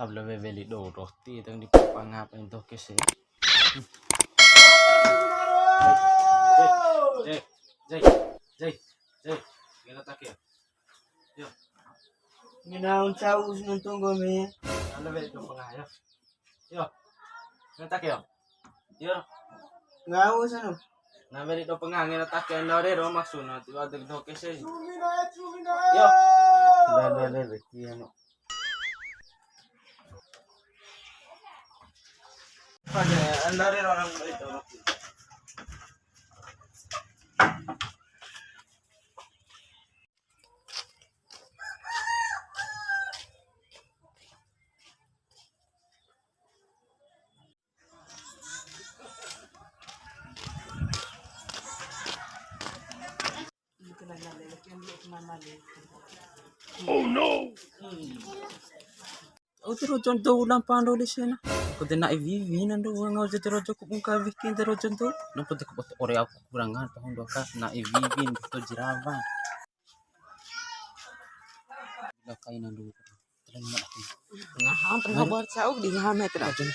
habla bebeli do roti tang di papangap ento kese. Jay, Jay, Jay, Jay, gila tak ya? Yo, Ginaon sa us ng tunggo me. habla bebeli do pangaya. Yo, gila tak ya? Yo, Ngaos ano? na bebeli do pangangin na tak ya na ro maksuna tiwa dag do kese. Sumina. Yo, Dale beti ano. pada andare orang itu. Oh, tiro contoh ulang pando di sana. Kau na ivivi nando ngau tiro cukup muka bikin tiro contoh. Nampak tak buat ore aku kurangan tahun dua kali na ivivi betul jerawan. Lakai nando. Terang nak aku. Ngahan tengah buat saug di ngahan meter aja.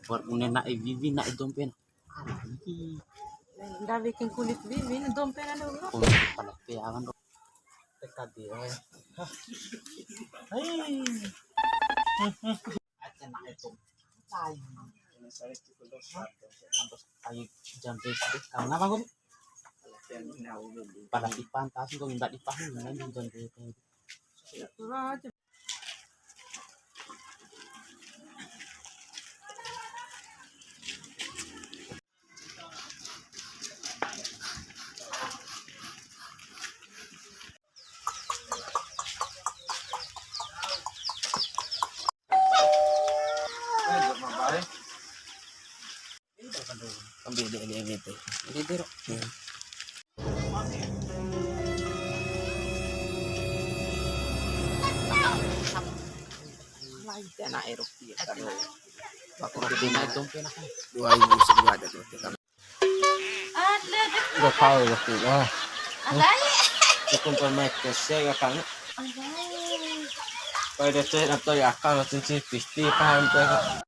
Buat unen na ivivi na idompen. Dali king kulit bibi na dompe na daw. Kung palapiakan do. Teka dia. Hai. Aja na itu. Sai. Kayu jampe sedikit. Kamu ngapa gue? Palasipan tas gue nggak dipahami mana jampe itu. Ambil dia gitu. Ini dia. Lain anak Eropa kalau aku gede na itong pinaka 2011 ada tuh. Gak tahu waktu lah. Kung pamay kasi kan. Pwede tayo na to yakang natin si Pisti paham tayo.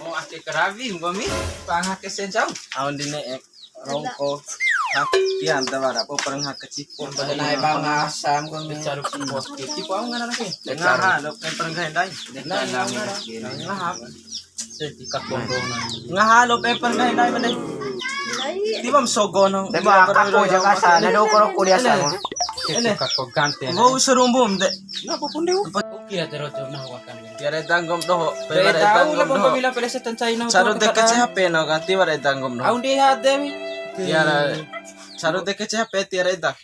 Oh, ate karabi gumi pangha kasi jauh. Aon din na rongko. Yan tawara po parang hakachipon Pada na ibang asam kung bicara pos tipo ang ngana lagi. Ngahalop kay parang gahenday. Ngahap. Setika kondo na. Ngahalop kay parang gahenday man day. Di ba msogo no? Di ba ako dyan ka sa nado ko kuliah sa mo. Ele kakogante. Mau serumbum de. Napupundi ko. Ukira tero to na wakan. Tiare tanggom doho. Pero tahu na pang pamila pala sa tansay na. Charo de ke chape no ga tiare tanggom no. Aun di hade mi. Tiare charo de ke chape tiare da.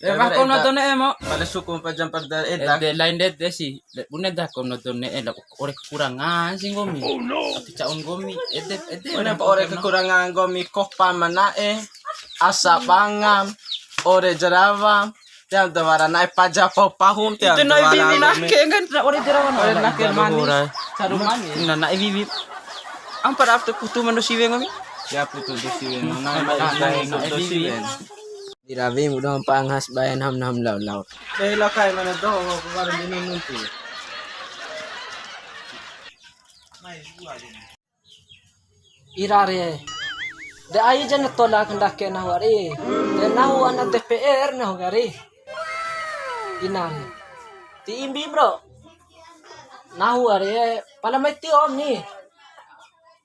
Ba ko na to na mo. Pala sukum pa jam par da. De lain de si punya dah kom nonton la ore kekurangan sing gomi. Ati caon gomi ede Una pa ore kekurangan gomi kok pa manae. Asa pangam. Ore jarawa. Tiam tawara na ipajapo pahum tiam. Ito na ibibi na kengan na ore dirawan. Ore na kel manis. Saru manis. Na ibibi. Ang para after kutuman do siwe ngami. Ya putu disiwen. Na ibibi. Dirabi mo daw ang panghas bayan ham law. Dahil lakay man do ko para dinununti. Irare. De ayi jan tolak hendak ke nahwari. De nahu anak DPR nahu gari. Inari. Ti imbi bro. Nahu are pala mai ti om ni.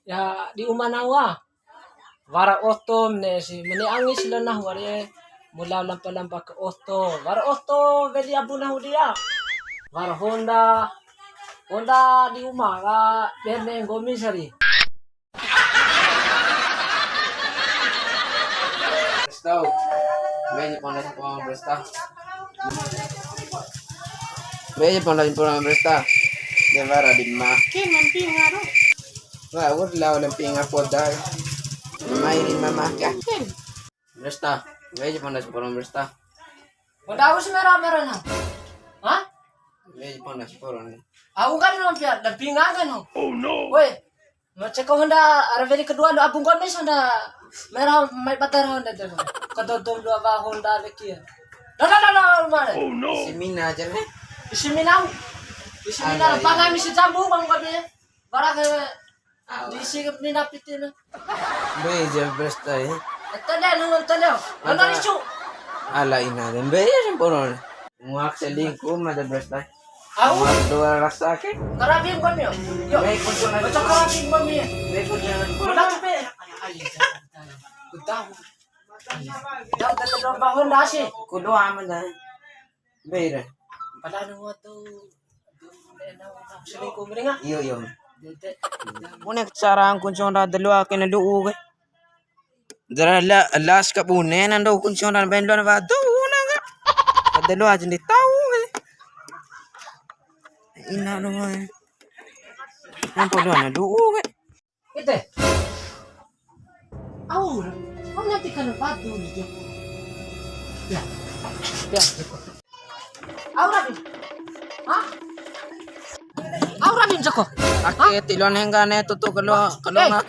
Ya di umah nawa. Wara otom ne si meni angis la nahu are mula lampa ke oto. Wara oto veli abu nahu dia. Wara Honda di umah ka berne gomi sari. Stau. Meja panas po bresta. Meja panas po bresta. De vara di makin pinga do. Wah, wud law ng pinga po dai. May rin mamaka. Bresta. Meja panas po bresta. Honda us merah-merah nah. Hah? May panas puro ni. Aku kan naman piar, pingangan no. Oh no. Woi. Macam kau Honda Arveli kedua lo abung kau Honda merah mai patar Honda tu. Kadodom lo apa Honda lagi ya. Dah mana? Oh no. Si Mina aja ni. Isi minau. Isi minau pangai misi jambu bang kau ni. Barang di isi mina pitin. Bay je besta eh. Tanya. Mana isu? Ala ina din. Bay je puro. Muak sa lingko mada besta. Aku Muak dua rasa ke. karabing kau ni. Yo. Bay kunso na. Macam karabing kau ni. Bay kunso na. Kuda cepe. Kuda. Dah bangun dah sih. Kudo aman dah. Bay re. Padahal nunggu tu selingkuh mereka. Iyo. Muna sarang kunso na dalawa kinaluug. Dara last ka punen ando kunso na benlo na ba? Duna nga. Dalawa din tao. Ina no eh. Ang polo na luug. Ite. Aura. Kau nanti kan batu ni. Ya. Aura bin. Hah? Aura bin Joko. Ake tilon hengga ne tutu kalau nga.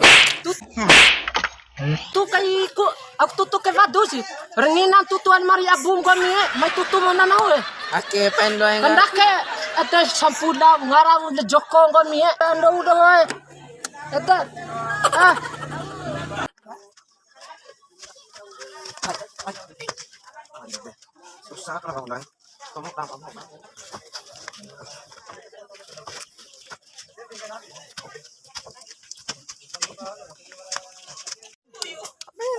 Tu kai ko aku tutu ke batu sih. Renginan tutuan Maria Bung kami mai tutu mo na nawe. Ake penlo hengga. Kandak ke ada sampuna ngarang le Joko kami ando udah we. Eta. Susah kalau bang. Kamu apa?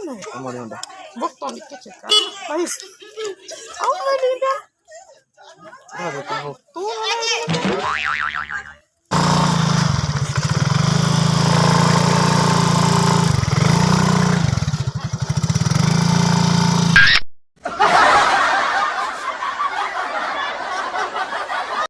Kamu ni udah. Bukton dikit cek. Ayo. Awal ni dah. Ada tahu.